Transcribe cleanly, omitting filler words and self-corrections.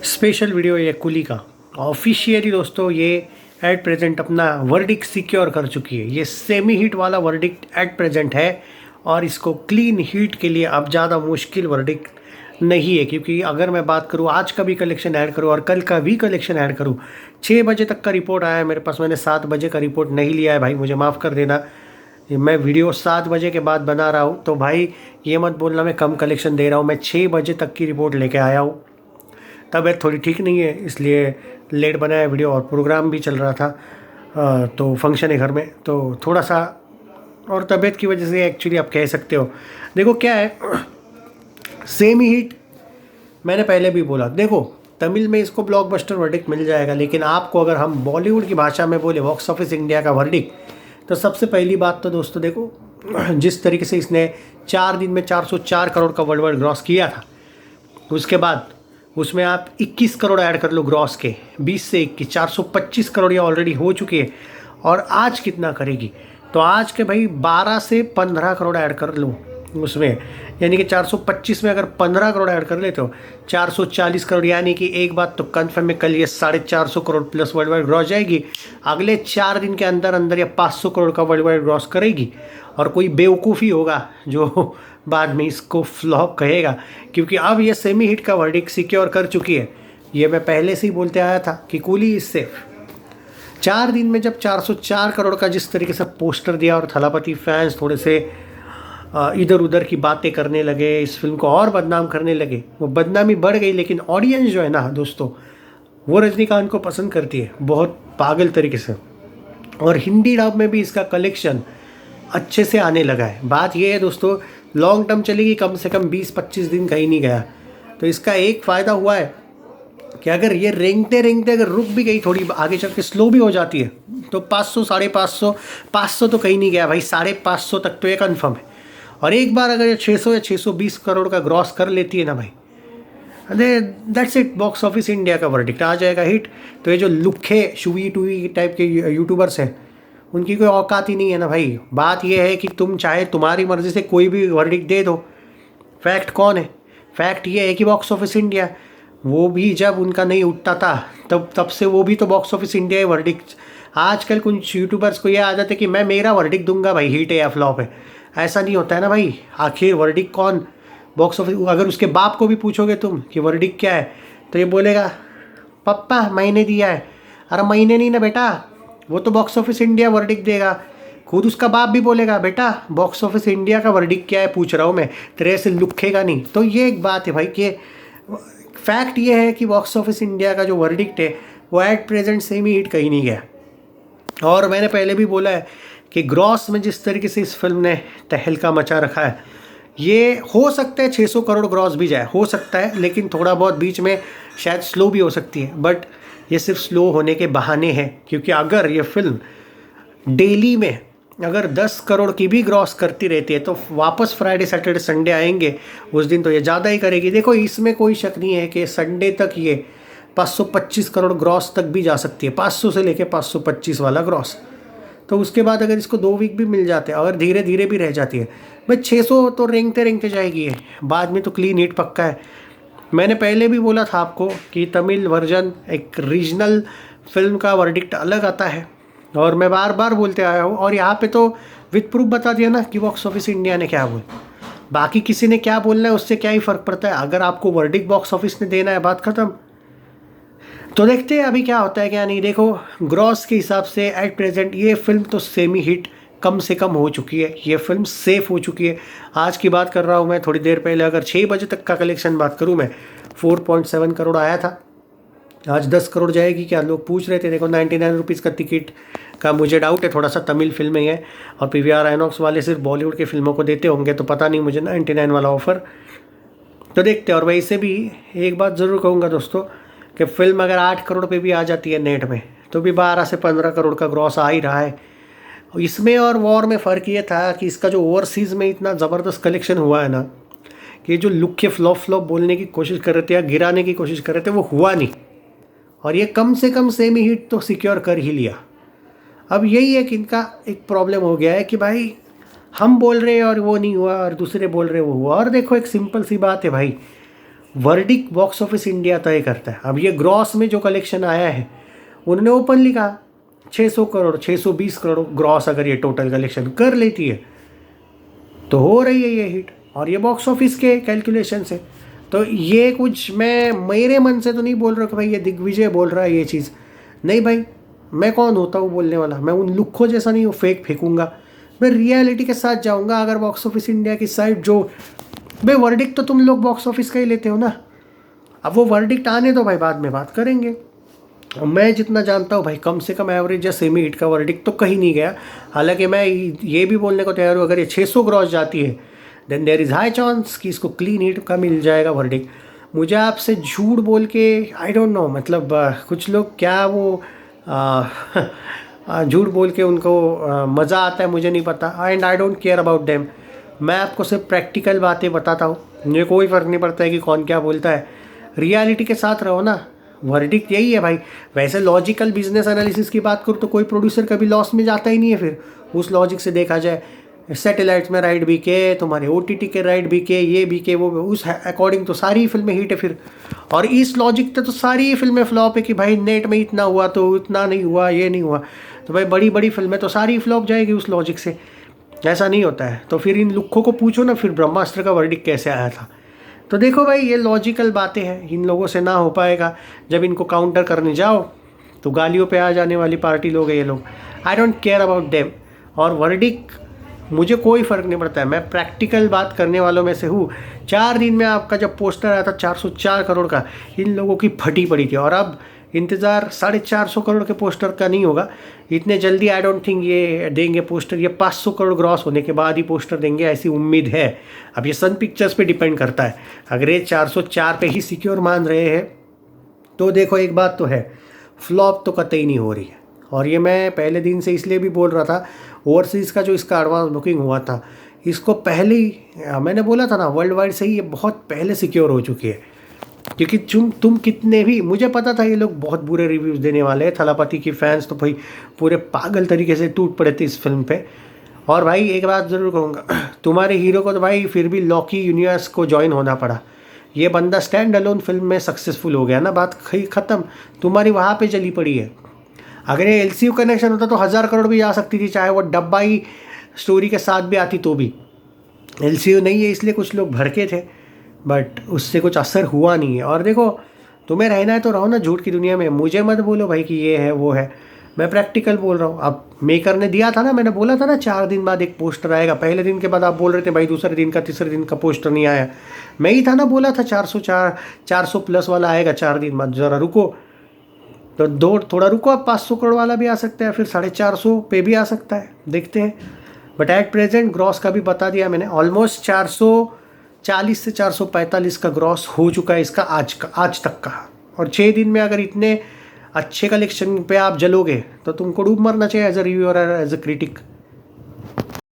Special video ये कुली का officially दोस्तों ये एट प्रेजेंट अपना वर्डिक्ट सिक्योर कर चुकी है। ये सेमी हीट वाला वर्डिक्ट एट प्रेजेंट है और इसको क्लीन हीट के लिए अब ज़्यादा मुश्किल वर्डिक्ट नहीं है, क्योंकि अगर मैं बात करूँ आज का भी कलेक्शन ऐड करूँ और कल का भी कलेक्शन ऐड करूँ, 6 बजे तक का रिपोर्ट आया है मेरे पास। मैंने 7 बजे का रिपोर्ट नहीं लिया है भाई, मुझे माफ़ कर देना। मैं वीडियो 7 बजे के बाद बना रहा हूँ, तो भाई ये मत बोलना मैं कम कलेक्शन दे रहा हूँ। मैं 6 बजे तक की रिपोर्ट लेके आया हूँ। तबीयत थोड़ी ठीक नहीं है इसलिए लेट बनाया वीडियो, और प्रोग्राम भी चल रहा था तो फंक्शन है घर में, तो थोड़ा सा और तबीयत की वजह से एक्चुअली आप कह सकते हो। देखो क्या है, सेमी हीट मैंने पहले भी बोला, देखो तमिल में इसको ब्लॉकबस्टर वर्डिक्ट मिल जाएगा, लेकिन आपको अगर हम बॉलीवुड की भाषा में बोले बॉक्स ऑफिस इंडिया का वर्डिक्ट, तो सबसे पहली बात तो दोस्तों देखो, जिस तरीके से इसने 4 दिन में 404 करोड़ का वर्ल्ड वाइड ग्रॉस किया था, उसके बाद उसमें आप 21 करोड़ ऐड कर लो ग्रॉस के, 20 से 21 425 करोड़ ये ऑलरेडी हो चुकी है। और आज कितना करेगी, तो आज के भाई 12 से 15 करोड़ ऐड कर लो उसमें, यानी कि 425 में अगर 15 करोड़ ऐड कर लेते हो 440 करोड़, यानी कि एक बात तो कन्फर्म है, कल ये 450 crore plus world wide gross जाएगी। अगले 4 दिन के अंदर अंदर ये 500 करोड़ का वर्ल्ड वाइड ग्रॉस करेगी। और कोई बेवकूफ़ी होगा जो बाद में इसको फ्लॉप कहेगा, क्योंकि अब ये सेमी हिट का वर्डिक्ट सिक्योर कर चुकी है। ये मैं पहले से ही बोलते आया था कि कूली इज सेफ। 4 दिन में जब 404 करोड़ का जिस तरीके से पोस्टर दिया और थलापति फैंस थोड़े से इधर उधर की बातें करने लगे, इस फिल्म को और बदनाम करने लगे, वो बदनामी बढ़ गई। लेकिन ऑडियंस जो है ना दोस्तों, वो रजनीकांत को पसंद करती है बहुत पागल तरीके से, और हिंदी डब में भी इसका कलेक्शन अच्छे से आने लगा है। बात ये है दोस्तों, लॉन्ग टर्म चलेगी, कम से कम 20-25 दिन कहीं नहीं गया, तो इसका एक फ़ायदा हुआ है कि अगर ये रेंगते रेंगते अगर रुक भी गई, थोड़ी आगे चल के स्लो भी हो जाती है, तो 500 550 500 तो कहीं नहीं गया भाई, 550 तक तो ये कन्फर्म है। और एक बार अगर ये 600 या 620 करोड़ का ग्रॉस कर लेती है ना भाई, अरे that's it, box office India का वर्डिक्ट आ जाएगा हिट। तो ये जो लुखे शुई टुई टाइप के यूट्यूबर्स हैं, उनकी कोई औकात ही नहीं है ना भाई। बात यह है कि तुम चाहे तुम्हारी मर्ज़ी से कोई भी वर्डिक्ट दे दो, फैक्ट कौन है, फैक्ट ये है कि बॉक्स ऑफिस इंडिया, वो भी जब उनका नहीं उठता था तब से वो भी तो बॉक्स ऑफिस इंडिया है वर्डिक्ट। आजकल कुछ यूट्यूबर्स को ये आदत है कि मैं मेरा वर्डिक्ट दूंगा भाई, हिट है या फ्लॉप है। ऐसा नहीं होता है ना भाई, आखिर वर्डिक्ट कौन, बॉक्स ऑफिस। अगर उसके बाप को भी पूछोगे तुम कि वर्डिक्ट क्या है, तो ये बोलेगा पप्पा मैंने दिया है। अरे मैंने नहीं ना बेटा, वो तो बॉक्स ऑफिस इंडिया वर्डिक्ट देगा। खुद उसका बाप भी बोलेगा बेटा बॉक्स ऑफिस इंडिया का वर्डिक्ट क्या है पूछ रहा हूँ मैं, तेरे से लुखेगा नहीं। तो ये एक बात है भाई कि फैक्ट ये है कि बॉक्स ऑफिस इंडिया का जो वर्डिक्ट है वो एट प्रेजेंट सेमी हिट कहीं नहीं गया। और मैंने पहले भी बोला है कि ग्रॉस में जिस तरीके से इस फिल्म ने तहलका मचा रखा है, ये हो सकता है 600 करोड़ ग्रॉस भी जाए, हो सकता है, लेकिन थोड़ा बहुत बीच में शायद स्लो भी हो सकती है। बट ये सिर्फ स्लो होने के बहाने हैं, क्योंकि अगर ये फिल्म डेली में अगर 10 करोड़ की भी ग्रॉस करती रहती है, तो वापस फ्राइडे सैटरडे संडे आएंगे उस दिन तो ये ज़्यादा ही करेगी। देखो इसमें कोई शक नहीं है कि संडे तक ये 525 करोड़ ग्रॉस तक भी जा सकती है, 500 से लेके 525 वाला ग्रॉस। तो उसके बाद अगर इसको 2 वीक भी मिल जाते हैं, अगर धीरे धीरे भी रह जाती है भाई, 600 तो रेंगते रेंगते जाएगी ये, बाद में तो क्लीन हिट पक्का है। मैंने पहले भी बोला था आपको कि तमिल वर्जन एक रीजनल फिल्म का वर्डिक्ट अलग आता है, और मैं बार बार बोलते आया हूँ, और यहाँ पे तो विद प्रूफ बता दिया ना कि बॉक्स ऑफिस इंडिया ने क्या बोला। बाकी किसी ने क्या बोलना है उससे क्या ही फ़र्क पड़ता है, अगर आपको वर्डिक्ट बॉक्स ऑफिस ने देना है, बात ख़त्म। तो देखते हैं अभी क्या होता है क्या नहीं। देखो ग्रॉस के हिसाब से एट प्रेजेंट ये फिल्म तो सेमी हिट कम से कम हो चुकी है, ये फिल्म सेफ हो चुकी है। आज की बात कर रहा हूँ मैं, थोड़ी देर पहले अगर 6 बजे तक का कलेक्शन बात करूँ मैं, 4.7 करोड़ आया था, आज 10 करोड़ जाएगी क्या, लोग पूछ रहे थे। देखो 99 रुपीज़ का टिकट का मुझे डाउट है, थोड़ा सा तमिल फिल्म ही है, और PVR आइनॉक्स वाले सिर्फ बॉलीवुड की फिल्मों को देते होंगे, तो पता नहीं मुझे 99 वाला ऑफ़र, तो देखते हैं। और वैसे भी एक बात ज़रूर कहूँगा दोस्तों कि फिल्म अगर 8 करोड़ पे भी आ जाती है नेट में, तो भी 12 से 15 करोड़ का ग्रॉस आ ही रहा है। इसमें और वॉर में फ़र्क ये था कि इसका जो ओवरसीज़ में इतना ज़बरदस्त कलेक्शन हुआ है ना, कि जो लुक के फ्लॉप बोलने की कोशिश कर रहे थे या गिराने की कोशिश कर रहे थे, वो हुआ नहीं, और ये कम से कम सेमी हिट तो सिक्योर कर ही लिया। अब यही है कि इनका एक प्रॉब्लम हो गया है कि भाई हम बोल रहे हैं और वो नहीं हुआ, और दूसरे बोल रहे हैं वो हुआ। और देखो एक सिंपल सी बात है भाई, वर्डिक बॉक्स ऑफिस इंडिया तय करता है। अब ये ग्रॉस में जो कलेक्शन आया है उन्होंने ओपनली कहा 600 करोड़ 620 करोड़ ग्रॉस अगर ये टोटल कलेक्शन कर लेती है तो हो रही है ये हिट, और ये बॉक्स ऑफिस के कैलकुलेशन से। तो ये कुछ मैं मेरे मन से तो नहीं बोल रहा कि भाई ये दिग्विजय बोल रहा है ये चीज़, नहीं भाई, मैं कौन होता हूँ बोलने वाला, मैं उन लुक्खों जैसा नहीं हूँ फेक फेंकूंगा, मैं रियलिटी के साथ जाऊँगा। अगर बॉक्स ऑफिस इंडिया की साइड जो भाई वर्डिक्ट तो तुम लोग बॉक्स ऑफिस का ही लेते हो ना, अब वो वर्डिक्ट आने दो भाई, बाद में बात करेंगे। मैं जितना जानता हूँ भाई कम से कम एवरेज या सेमी हिट का वर्डिक्ट तो कहीं नहीं गया। हालांकि मैं ये भी बोलने को तैयार हूँ अगर ये 600 क्रॉस जाती है then there is high chance कि इसको क्लीन हिट का मिल जाएगा वर्डिक्ट। मुझे आपसे झूठ बोल के आई डोंट नो, मतलब कुछ लोग क्या वो झूठ बोल के उनको मज़ा आता है मुझे नहीं पता, and I don't care about them. मैं आपको सिर्फ प्रैक्टिकल बातें बताता हूँ, मुझे कोई फ़र्क नहीं पड़ता है कि कौन क्या बोलता है, रियलिटी के साथ रहो ना। वर्डिक्ट यही है भाई। वैसे लॉजिकल बिजनेस एनालिसिस की बात करूँ तो कोई प्रोड्यूसर कभी लॉस में जाता ही नहीं है। फिर उस लॉजिक से देखा जाए सैटेलाइट्स में राइट बिके, तुम्हारे OTT के राइट बिके, ये बिके वो, उस अकॉर्डिंग तो सारी फिल्में हिट है फिर। और इस लॉजिक से तो सारी फिल्में फ्लॉप है कि भाई नेट में इतना हुआ तो इतना नहीं हुआ, ये नहीं हुआ, तो भाई बड़ी बड़ी फिल्में तो सारी फ्लॉप जाएगी उस लॉजिक से। ऐसा नहीं होता है। तो फिर इन लुक्खों को पूछो ना फिर ब्रह्मास्त्र का वर्डिक्ट कैसे आया था। तो देखो भाई ये लॉजिकल बातें हैं, इन लोगों से ना हो पाएगा। जब इनको काउंटर करने जाओ तो गालियों पे आ जाने वाली पार्टी लोग हैं ये लोग। I don't care about them. और वर्डिक्ट मुझे कोई फ़र्क नहीं पड़ता है, मैं प्रैक्टिकल बात करने वालों में से हूँ। 4 दिन में आपका जब पोस्टर आया था 404 करोड़ का, इन लोगों की फटी पड़ी थी। और अब इंतज़ार 450 करोड़ के पोस्टर का नहीं होगा इतने जल्दी। आई डोंट थिंक ये देंगे पोस्टर, ये 500 करोड़ ग्रॉस होने के बाद ही पोस्टर देंगे ऐसी उम्मीद है। अब ये सन पिक्चर्स पे डिपेंड करता है। अगर ये 404 पे ही सिक्योर मान रहे हैं तो देखो एक बात तो है, फ्लॉप तो कतई नहीं हो रही है। और ये मैं पहले दिन से इसलिए भी बोल रहा था, ओवरसीज़ का जो इसका एडवांस बुकिंग हुआ था इसको पहले ही मैंने बोला था ना, वर्ल्ड वाइड से ही ये बहुत पहले सिक्योर हो चुकी है। क्योंकि तुम कितने भी, मुझे पता था ये लोग बहुत बुरे रिव्यूज़ देने वाले हैं। थलापति की फैंस तो भाई पूरे पागल तरीके से टूट पड़े थे इस फिल्म पे। और भाई एक बात ज़रूर कहूँगा, तुम्हारे हीरो को तो भाई फिर भी लॉकी यूनिवर्स को ज्वाइन होना पड़ा। ये बंदा स्टैंड अलोन फिल्म में सक्सेसफुल हो गया ना, बात ख़त्म। तुम्हारी वहाँ पे चली पड़ी है। अगर ये LCU कनेक्शन होता तो 1000 करोड़ भी आ सकती थी, चाहे वो डब्बा ही स्टोरी के साथ भी आती तो भी। LCU नहीं है इसलिए कुछ लोग भड़के थे, बट उससे कुछ असर हुआ नहीं है। और देखो तुम्हें रहना है तो रहो ना झूठ की दुनिया में, मुझे मत बोलो भाई कि ये है वो है। मैं प्रैक्टिकल बोल रहा हूँ। अब मेकर ने दिया था ना, मैंने बोला था ना 4 दिन बाद एक पोस्टर आएगा। पहले दिन के बाद आप बोल रहे थे भाई दूसरे दिन का तीसरे दिन का पोस्टर नहीं आया। मैं ही था ना बोला था 400 प्लस वाला आएगा 4 दिन बाद, ज़रा रुको। तो थोड़ा रुको, अब 500 करोड़ वाला भी आ सकता है, फिर 450 पे भी आ सकता है, देखते हैं। बट एट प्रेजेंट ग्रॉस का भी बता दिया मैंने, ऑलमोस्ट 440 से 445 का ग्रॉस हो चुका है इसका आज तक का। और 6 दिन में अगर इतने अच्छे कलेक्शन पे आप जलोगे तो तुमको डूब मरना चाहिए as a reviewer, as a critic.